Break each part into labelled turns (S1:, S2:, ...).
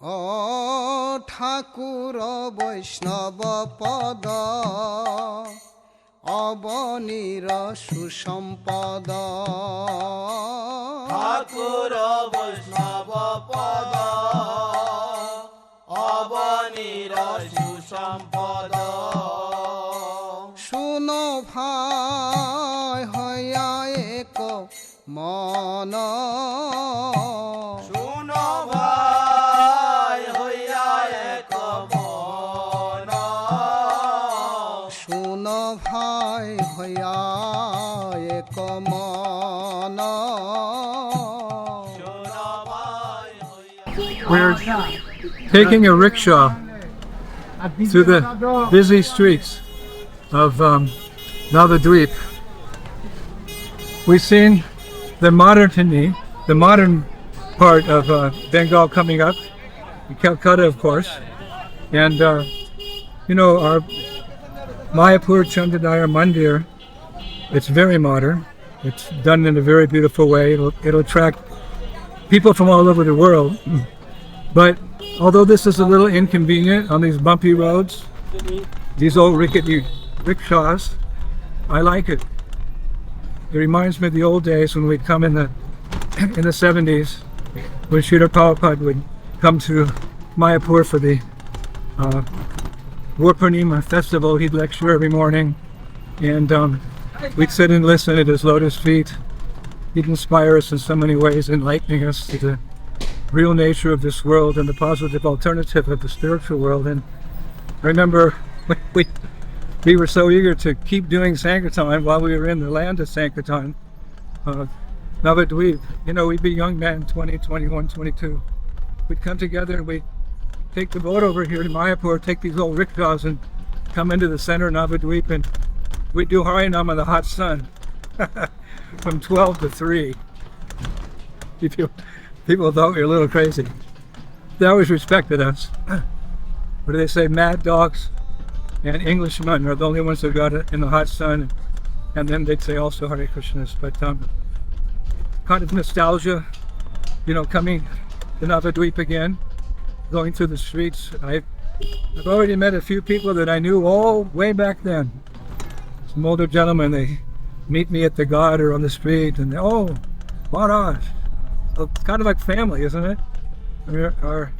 S1: ও ঠাকুর বৈষ্ণব পদ অবনীর সুসম্পদ
S2: ঠাকুর বৈষ্ণব পদ অবনীর সুসম্পদ
S1: শুনো ভাই হইয়া এক মন
S2: শুনো ভাই হইয়া এক মন
S1: শুনো ভাই হইয়া এক মন
S2: শুনো ভাই হইয়া
S3: We're taking a rickshaw through the busy streets of Navadvip. We've seen the modern part of Bengal coming up, Calcutta, of course, and our Mayapur Chandradaya Mandir. It's very modern. It's done in a very beautiful way. It'll attract people from all over the world. But although this is a little inconvenient on these bumpy roads, these old rickety rickshaws, I like it. It reminds me of the old days when we'd come in the 70s, when Srila Prabhupada would come to Mayapur for the Purnima festival. He'd lecture every morning, and we'd sit and listen at his lotus feet. He'd inspire us in so many ways, enlightening us to the real nature of this world and the positive alternative of the spiritual world. And I remember we were so eager to keep doing Sankirtan while we were in the land of Sankirtan, Navadwip. We'd be young men, 20, 21, 22. We'd come together and we'd take the boat over here to Mayapur, take these old rickshaws and come into the center of Navadvip, and we'd do Harinam in the hot sun from 12 to 3. People thought we were a little crazy. They always respected us. What do they say? Mad dogs and Englishmen are the only ones that got it in the hot sun. And then they'd say also Hare Krishnas. But kind of nostalgia, coming to Navadvip again, going through the streets. I've already met a few people that I knew all way back then. Some older gentlemen, they meet me at the ghat or on the street, and oh, Maharaj. So it's kind of like family, isn't it? The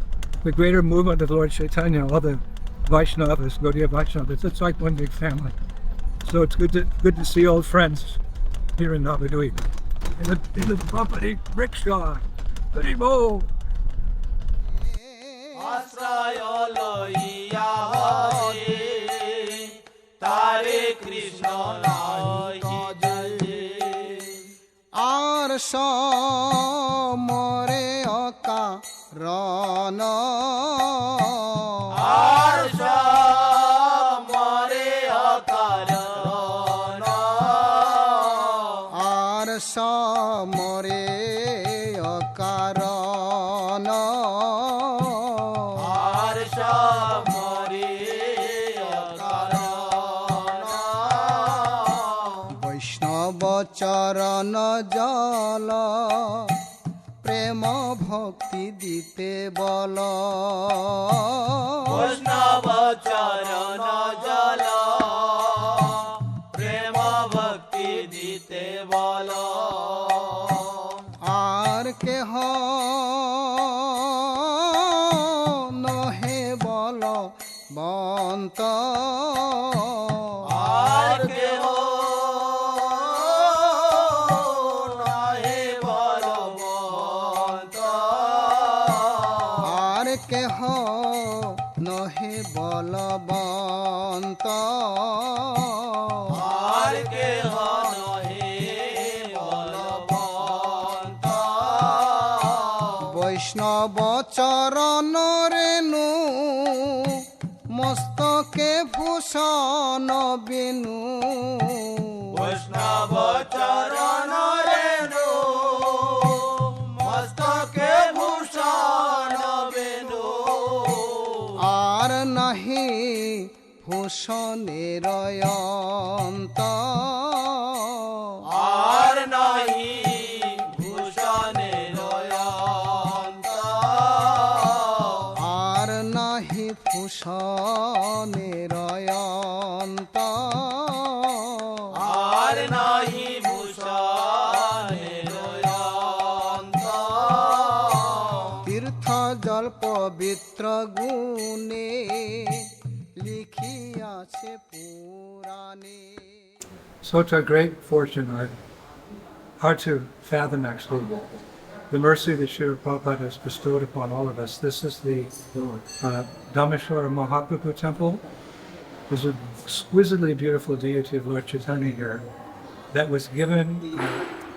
S3: greater movement of Lord Chaitanya, all the Vaishnavas, Gaudiya Vaishnavas, it's like one big family. So it's good to see old friends here in Navadvip. In the bumpy rickshaw. Haribol!
S2: আশ্রয় লইয়া হরে তারে কৃষ্ণ লহি
S1: আর সমরে অকারণ
S2: আর সমরে অকারণ
S1: আর সমরে অকারণ
S2: আর সমরে অকারণ
S1: বৈষ্ণব চরণ জল প্রেম ভক্তি দিতে বল
S2: বৈষ্ণব চরণ জল প্রেম ভক্তি দিতে বল
S1: আর কেহ নহে বল বন্ত
S2: আর কেহ নহে বলবন্ত
S1: আর কেহ নহে বলবন্ত
S2: আর কেহ নহে বলবন্ত
S1: বৈষ্ণব চরণ রেণু মস্তকে ভূষণ বেনু
S2: বৈষ্ণব চরণ রেণু মস্তকে ভূষণ বেনু
S1: আর নাহি ভূষণের অন্ত
S2: আর নাহি ভূষণের অন্ত
S1: ভূষণের অন্ত
S2: আর নাহি ভূষণের অন্ত
S1: তীর্থ জল পবিত্র গুণে লিখিয়াছে পুরাণে
S3: Such a great fortune, hard to fathom actually, the mercy that Srila Prabhupada has bestowed upon all of us. This is the Dhameshwara Mahaprabhu temple. There's an exquisitely beautiful deity of Lord Chaitanya here that was given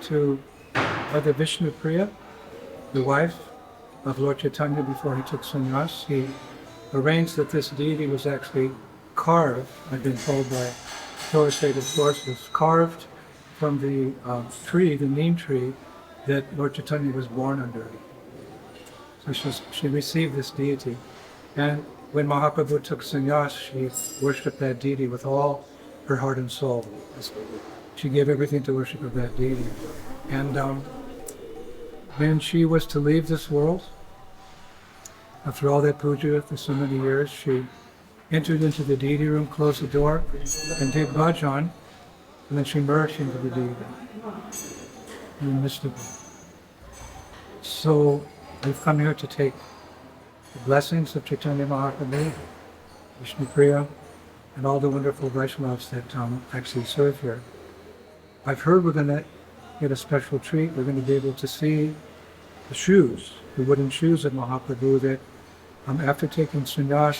S3: to Mother Vishnu Priya, the wife of Lord Chaitanya before he took sannyas. He arranged that this deity was actually carved, I've been told by authoritative sources, carved from the tree, the neem tree, that Lord Chaitanya was born under. So she received this deity. And when Mahaprabhu took sannyas, she worshipped that deity with all her heart and soul. She gave everything to worship of that deity. And when she was to leave this world, after all that puja for so many years, she entered into the deity room, closed the door, and did bhajan, and then she merged into the deity in the midst of it. So we've come here to take the blessings of Chaitanya Mahaprabhu, Vishnu Priya, and all the wonderful Vaishnavas that actually serve here. I've heard we're going to get a special treat. We're going to be able to see the shoes, the wooden shoes of Mahaprabhu that after taking sannyas,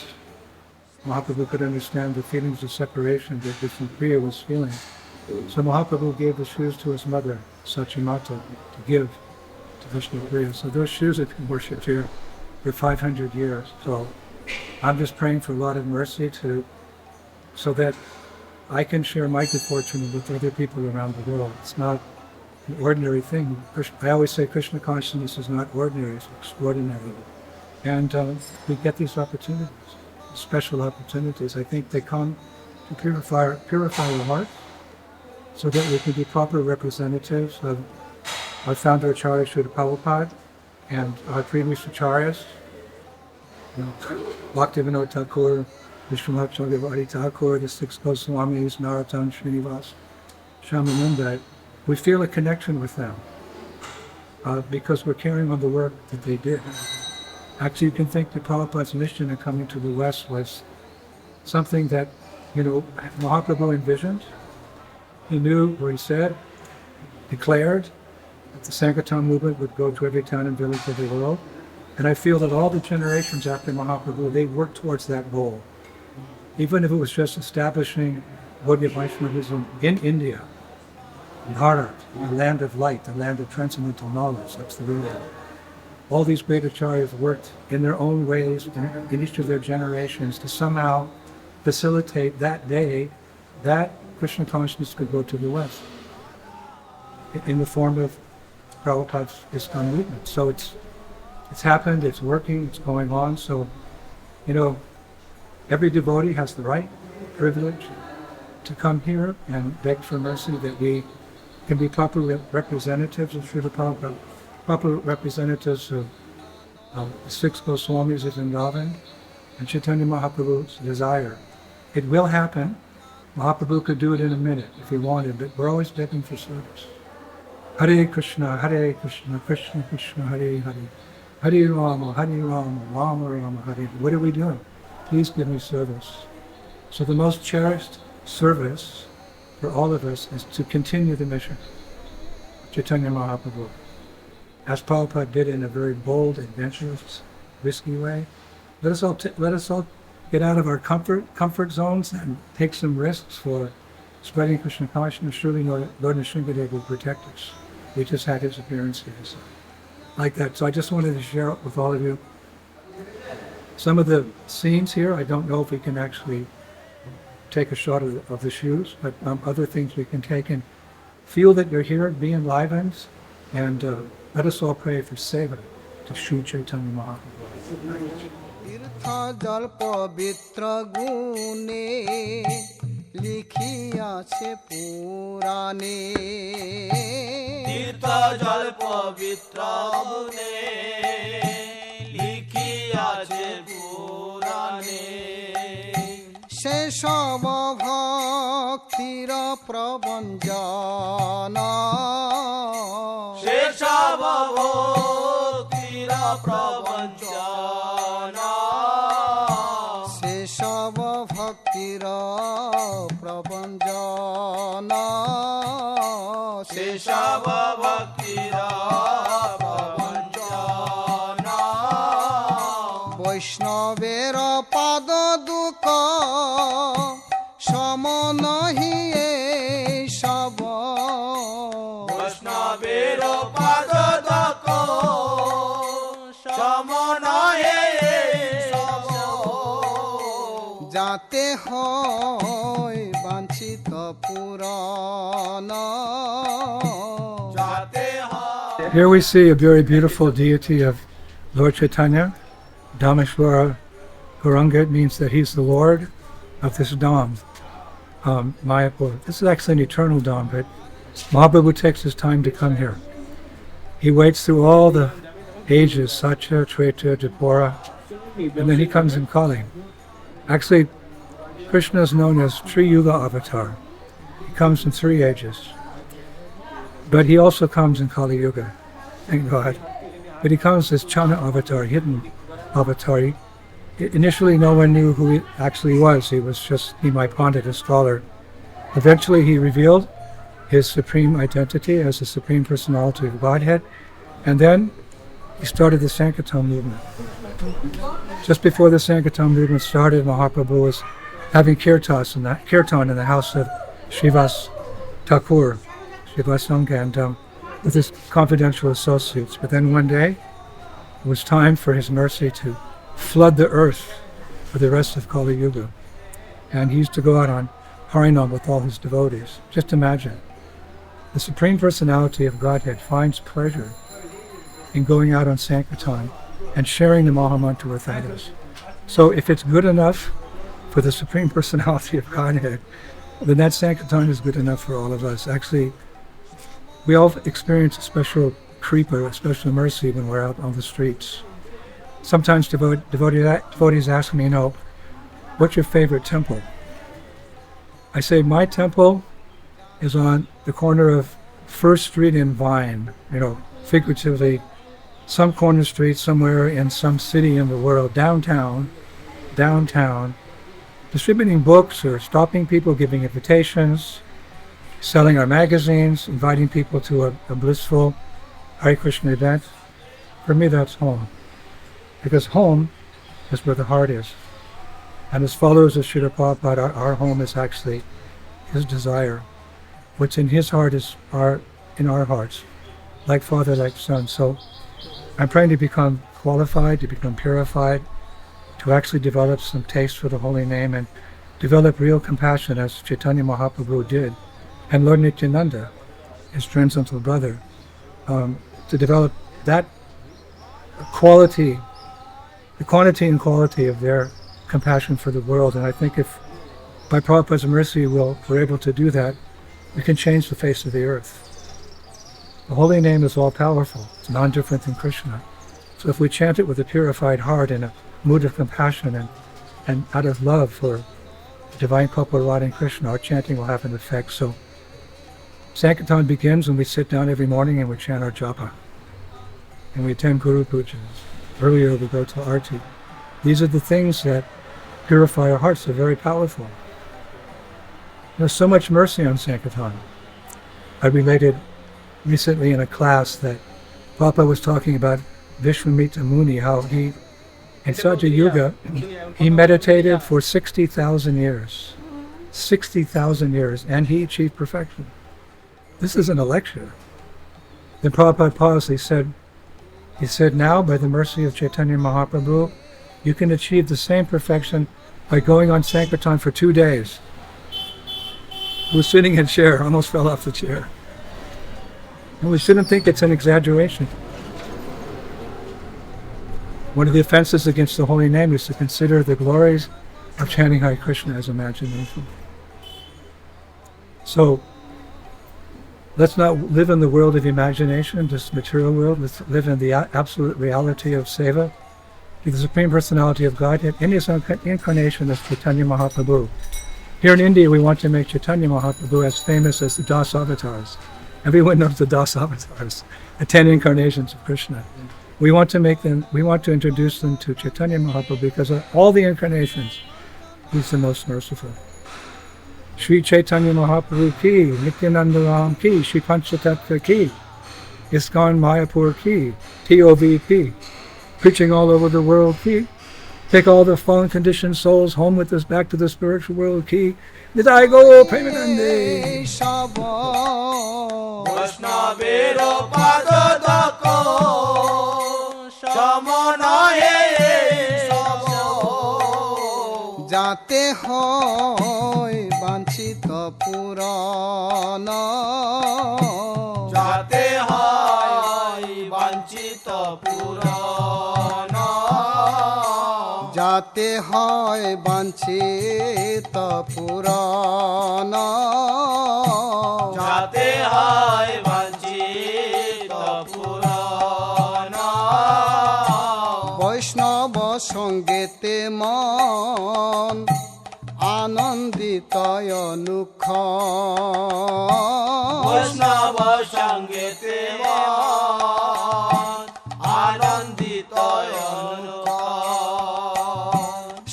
S3: Mahaprabhu could understand the feelings of separation that Vishnu Priya was feeling. So Mahaprabhu gave the shoes to his mother, Sachimata, to give to Vishnu Priya. So those shoes have been worshipped here for 500 years. So I'm just praying for a lot of mercy so that I can share my good fortune with other people around the world. It's not an ordinary thing. I always say Krishna consciousness is not ordinary, it's extraordinary. And we get these opportunities, special opportunities. I think they come to purify our hearts so that we can be proper representatives of our founder Acharya Srila Prabhupada and our previous acharyas, Bhaktivinoda Thakur, Vishwanath Chakravarti Thakur, the six Goswamis, Narottam Srinivas, Shamananda. We feel a connection with them because we're carrying on the work that they did. Actually, you can think that Prabhupada's mission in coming to the West was something that, Mahaprabhu envisioned. He knew, or he said, declared, that the Sankirtan movement would go to every town and village of the world. And I feel that all the generations after Mahaprabhu, they worked towards that goal. Even if it was just establishing Gaudiya Vaishnavism in India, in Bharat, the land of light, the land of transcendental knowledge, that's the real one. All these great acharyas worked in their own ways in each of their generations to somehow facilitate that day that Krishna consciousness could go to the West in the form of Prabhupada's ISKCON movement. So it's happened, it's working, it's going on. So, every devotee has the right, privilege to come here and beg for mercy that we can be proper representatives of Srila Prabhupada, proper representatives of the six Goswamis of Vrindavan and Chaitanya Mahaprabhu's desire. It will happen. Mahaprabhu could do it in a minute if he wanted, but we're always begging for service. Hare Krishna, Krishna Krishna, Hare Hare. Hare Rama, Rama Rama, Hare. What are we doing? Please give me service. So the most cherished service for all of us is to continue the mission of Chaitanya Mahaprabhu. As Prabhupada did in a very bold, adventurous, risky way. Let us all get out of our comfort zones and take some risks for spreading Krishna consciousness. Surely Lord Nrsimhadev will protect us. We just had his appearance here. So, like that. So I just wanted to share it with all of you. Some of the scenes here, I don't know if we can actually take a shot of the shoes, but other things we can take and feel that you're here, be enlivened, and let us all pray for seva to Sri Chaitanya Mahaprabhu.
S1: তীর্থ জল পবিত্র গুণে লিখিয়াছে পুরাণে
S2: তীর্থ জল পবিত্র গুণে লিখিয়াছে পুরাণে
S1: সেসব ভক্তির প্রবঞ্জন
S2: সেসব ভক্তির প্রবঞ্চন
S1: সেসব ভক্তির প্রবঞ্জন
S2: সেসব ভক্তির প্রবঞ্চন
S1: বৈষ্ণবের পাদ দুঃখ সম নহি সব
S2: বৈষ্ণবের পাদ দক সমনয়ে
S1: যাতে হয় বাঞ্ছিত পুরাণ
S2: যাতে হয়
S3: Here we see a very beautiful deity of Lord Chaitanya. Dhameshwara Gauranga means that he's the Lord of this Dham, Mayapur. This is actually an eternal Dham, but Mahaprabhu takes his time to come here. He waits through all the ages, Satya, Treta, Dvapara, and then he comes in Kali. Actually, Krishna is known as Tri Yuga Avatar. He comes in 3 ages. But he also comes in Kali Yuga, thank God. But he comes as Chana Avatar, hidden Avatar. Initially, no one knew who he actually was. He was just Nimai Pandit, a scholar. Eventually, he revealed his supreme identity as the Supreme Personality of Godhead. And then he started the Sankirtan movement. Just before the Sankirtan movement started, Mahaprabhu was having kirtan in the house of Srivas Thakur, Srivas Sangha, and with his confidential associates. But then one day, it was time for his mercy to flood the earth for the rest of Kali Yuga. And he used to go out on Harinam with all his devotees. Just imagine. The Supreme Personality of Godhead finds pleasure in going out on Sankirtan and sharing the Mahamantra with others. So if it's good enough for the Supreme Personality of Godhead, then that Sankirtan is good enough for all of us. Actually, we all experience a special kripa, a special mercy when we're out on the streets. Sometimes devotees ask me, what's your favorite temple? I say my temple is on the corner of First Street and Vine, figuratively, some corner street somewhere in some city in the world, downtown, distributing books or stopping people, giving invitations, selling our magazines, inviting people to a blissful Hare Krishna event. For me, that's home. Because home is where the heart is. And as followers of Srila Prabhupada, our home is actually his desire. What's in his heart is in our hearts, like Father, like Son. So I'm praying to become qualified, to become purified, to actually develop some taste for the holy name and develop real compassion as Chaitanya Mahaprabhu did, and Lord Nityananda, his transcendental brother, to develop that quality, the quantity and quality of their compassion for the world. And I think if by Prabhupada's mercy we're able to do that, we can change the face of the earth. The holy name is all-powerful. It's non-different than Krishna. So if we chant it with a purified heart in a mood of compassion and out of love for divine Prabhupada, Radha and Krishna, our chanting will have an effect. So Sankirtan begins when we sit down every morning and we chant our japa. And we attend Guru Pujas. Earlier we go to Arti. These are the things that purify our hearts. They're very powerful. There's so much mercy on Sankirtan. I related recently in a class that Papa was talking about Vishwamitra Muni, how he, in Satya Yuga, he meditated for 60,000 years. 60,000 years, and he achieved perfection. This isn't a lecture. Then Prabhupada paused, he said, now, by the mercy of Chaitanya Mahaprabhu, you can achieve the same perfection by going on Sankirtan for 2 days. He was sitting in a chair, almost fell off the chair. And we shouldn't think it's an exaggeration. One of the offenses against the holy name is to consider the glories of chanting Hare Krishna as imagination. So, let's not live in the world of imagination, this material world. Let's live in the absolute reality of seva. The Supreme Personality of Godhead, in his incarnation as Chaitanya Mahaprabhu, Here in India, we want to make Chaitanya Mahaprabhu as famous as the Das avatars. Everyone knows the Das avatars, the 10 incarnations of Krishna. We want to introduce them to Chaitanya Mahaprabhu because of all the incarnations, he's the most merciful. Sri Chaitanya Mahaprabhu ki, Nityananda Ram ki, Sri Panchatattva ki, ISKCON Mayapur ki, TOVP, preaching all over the world ki, take all the fallen conditioned souls home with us back to the spiritual world ki, Nidai go Premanande.
S2: Vaishnavero padodako Shamanaye
S1: যাতে হয় বাঞ্ছিত পুরাণ
S2: যাতে হয় বাঞ্ছিত পুরাণ
S1: যাতে হয় বাঞ্ছিত পুরাণ
S2: যাতে হয় বাঞ্ছিত পুরাণ
S1: বৈষ্ণব সঙ্গেতে মন আনন্দিত অনুখ
S2: বৈষ্ণব সঙ্গেতে মন আনন্দিত অনুখ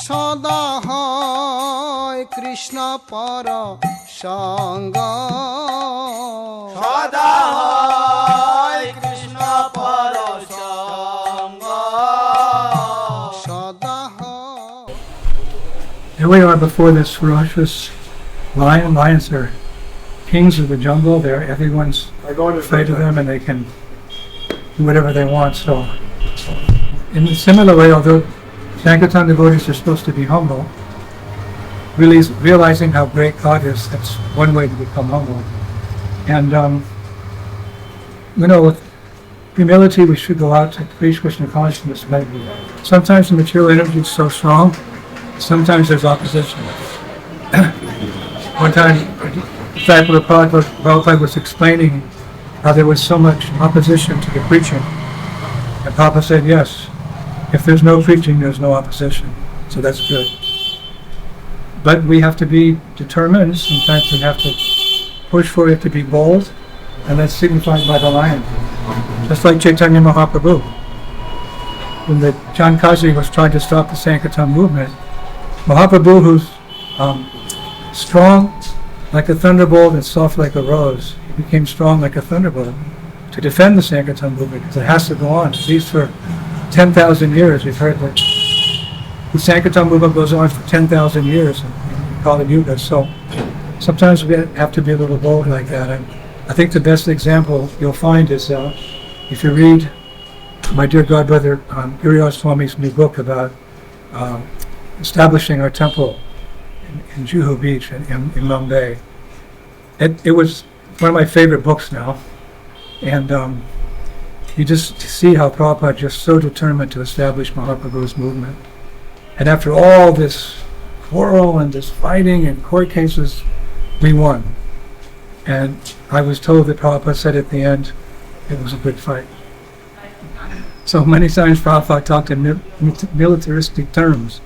S1: সদা হয় কৃষ্ণ পর সঙ্গ
S2: সদা হয় কৃষ্ণ পর সঙ্গ
S1: সদা হয়
S3: Here we are before this ferocious lion. Lions are kings of the jungle. Everyone's afraid of them and they can do whatever they want. So in a similar way, although Sankirtan devotees are supposed to be humble, really realizing how great God is, that's one way to become humble. And, with humility, we should go out to preach Krishna consciousness. Sometimes the material energy is so strong, sometimes there's opposition. One time, the disciple of Prabhupada was explaining how there was so much opposition to the preaching. And Prabhupada said, yes, if there's no preaching, there's no opposition. So that's good. But we have to be determined. Sometimes we have to push for it to be bold, and that's signified by the lion. Just like Chaitanya Mahaprabhu. When the John Kazi was trying to stop the Sankirtan movement, Mahaprabhu, who's strong like a thunderbolt and soft like a rose, he became strong like a thunderbolt to defend the Sankirtan movement because it has to go on. At least for 10,000 years, we've heard that the Sankirtan movement goes on for 10,000 years in Kali Yuga. So sometimes we have to be a little bold like that. And I think the best example you'll find is if you read my dear godbrother Giriya Swami's new book about establishing our temple in Juhu Beach in Mumbai. It was one of my favorite books now. And you just see how Prabhupada just so determined to establish Mahaprabhu's movement. And after all this quarrel and this fighting and court cases, we won. And I was told that Prabhupada said at the end, it was a good fight. So many times Prabhupada talked in militaristic terms.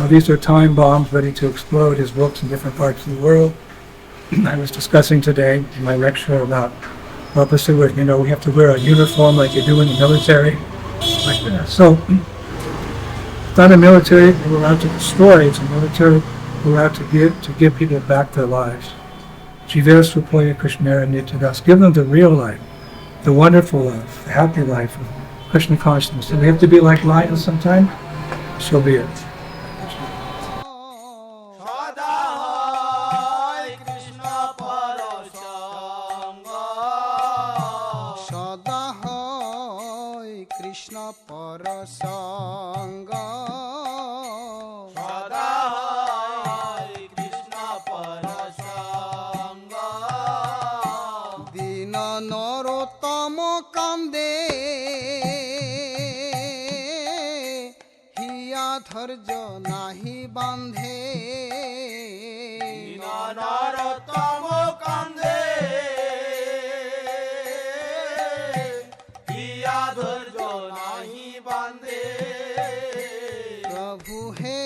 S3: These are time bombs ready to explode, his books in different parts of the world. I was discussing today in my lecture about Prabhupada said, we have to wear a uniform like you do in the military. Like that. So it's not a military we're out to destroy, it's a military we're out to give people back their lives. Jiver Supoya Krishnara Nityadas. Give them the real life, the wonderful life, the happy life of Krishna consciousness. And we have to be like lions sometime, so be it.
S2: সদা হয় কৃষ্ণ পর সঙ্গ
S1: সদা হয় কৃষ্ণ পর সঙ্গ
S2: সদা হয় কৃষ্ণ পর সঙ্গ
S1: দীন নরোত্তম কান্দে হিয়া ধৈর্য নাহি বান্ধে
S2: নরতম কান্দে হিয়া ধৈর্য নাহি বান্ধে
S1: প্রভু হে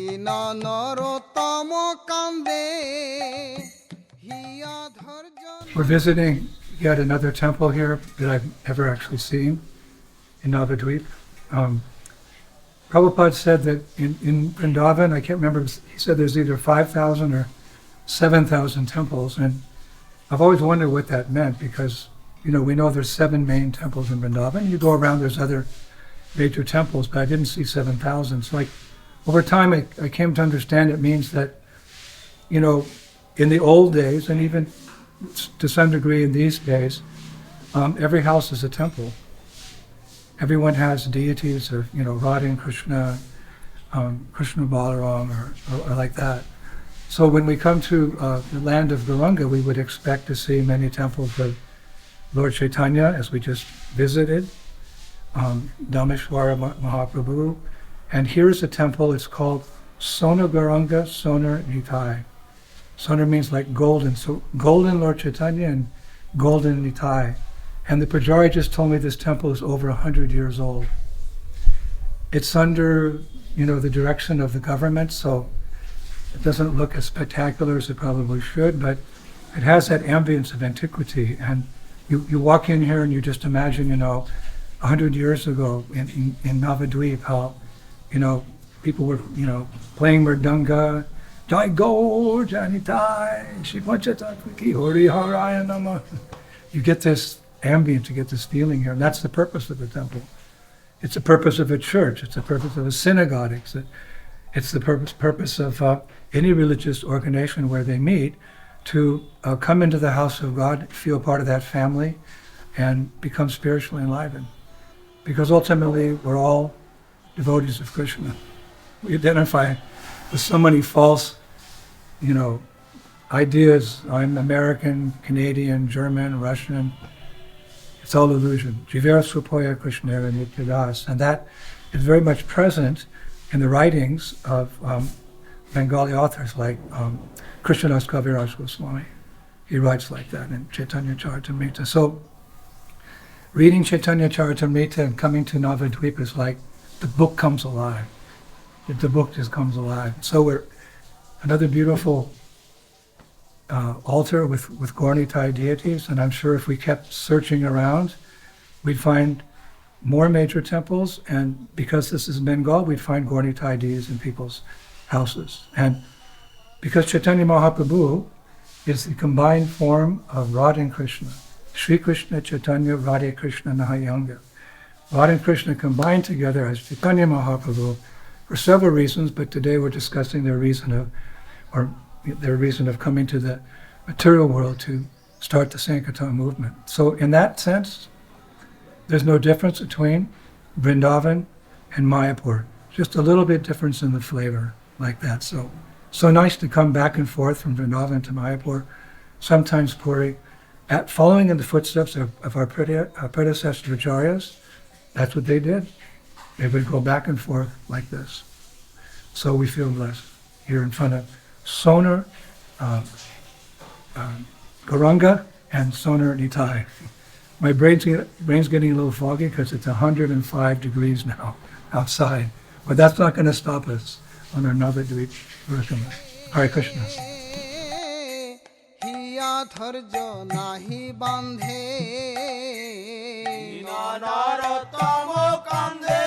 S1: দীন নরোত্তম কান্দে হিয়া ধৈর্য
S3: We're visiting yet another temple here that I've never actually seen in Navadwip. Prabhupada said that in Vrindavan, I can't remember, he said there's either 5,000 or 7,000 temples, and I've always wondered what that meant because, you know, we know there's 7 main temples in Vrindavan. You go around, there's other major temples, but I didn't see 7,000. So over time, I came to understand it means that, you know, in the old days, and even to some degree in these days, every house is a temple. Everyone has deities of, you know, Radha and Krishna, Krishna Balaram, or like that. So when we come to the land of Gauranga, we would expect to see many temples of Lord Chaitanya, as we just visited, Dhameshwara Mahaprabhu. And here's a temple, it's called Sona Gauranga Sonar Nitai. Sonar means like golden, so golden Lord Chaitanya and golden Nitai. And the Pujari just told me this temple is over 100 years old. It's under, you know, the direction of the government, so it doesn't look as spectacular as it probably should, but it has that ambience of antiquity. And you walk in here and you just imagine, you know, 100 years ago in Navadvip, how, you know, people were, you know, playing mridanga, Jai Go, Janitai, Shivachatataki, Hori Haraya Nama. You get this ambient, you get this feeling here, and that's the purpose of the temple. It's the purpose of a church, it's the purpose of a synagogue, it's the purpose of any religious organization where they meet to come into the house of God, feel part of that family, and become spiritually enlivened. Because ultimately, we're all devotees of Krishna. We identify with so many false, you know, ideas. I'm American, Canadian, German, Russian. It's all illusion. Jivera Supoya Krishna and Nityadas. And that is very much present in the writings of Bengali authors like Krishnadas Kaviraj Goswami. He writes like that in Chaitanya Charitamrita. So reading Chaitanya Charitamrita and coming to Navadvip is like the book comes alive. The book just comes alive. So we're another beautiful altar with Gaurnitai deities, and I'm sure if we kept searching around, we'd find more major temples, and because this is Bengal, we'd find Gaurnitai deities in people's houses. And because Chaitanya Mahaprabhu is the combined form of Radha and Krishna, Sri Krishna Chaitanya Radha Krishna Nahayanga. Radha and Krishna combined together as Chaitanya Mahaprabhu for several reasons, but today we're discussing their reason of coming to the material world to start the Sankirtan movement. So in that sense, there's no difference between Vrindavan and Mayapur. Just a little bit difference in the flavor, like that. So nice to come back and forth from Vrindavan to Mayapur, sometimes Puri, following in the footsteps of our predecessor acharyas. That's what they did. They would go back and forth like this. So we feel blessed here in front of Sonar Gauranga and Sonar Nitai. My brain's getting a little foggy because it's 105 degrees now outside. But that's not going to stop us on our Navadvip. Hare Krishna.
S1: হিয়া ধৈর্য নাহি বান্ধে
S2: নরোত্তম কান্দে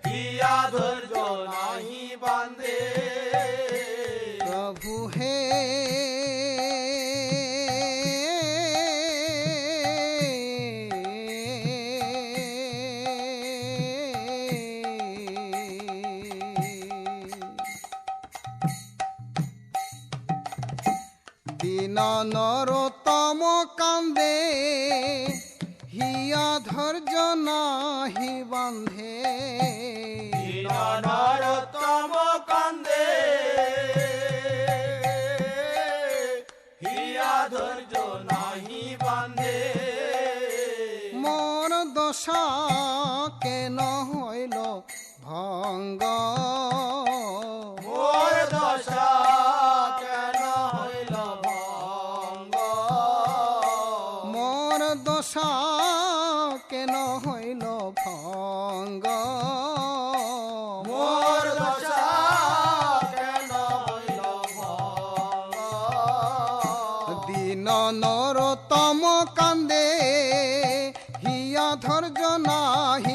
S2: হিয়া ধৈর্য নাহি বান্ধে
S1: প্রভু হে দীন নরোত্তম কান্দে হিয়া ধৈর্য নাহি বান্ধে
S2: নরোত্তম কান্দে হিয়া ধৈর্য নাহি বান্ধে
S1: মোর দশা কেন হইল ভঙ্গ
S2: মোর দশা কেন হইল ভঙ্গ
S1: মোর দশা কেন হইল ভঙ্গ
S2: মোর দশা কেন হইল ভঙ্গ
S1: দিন নরতম কান্দে হিয়া ধৈর্য নাহি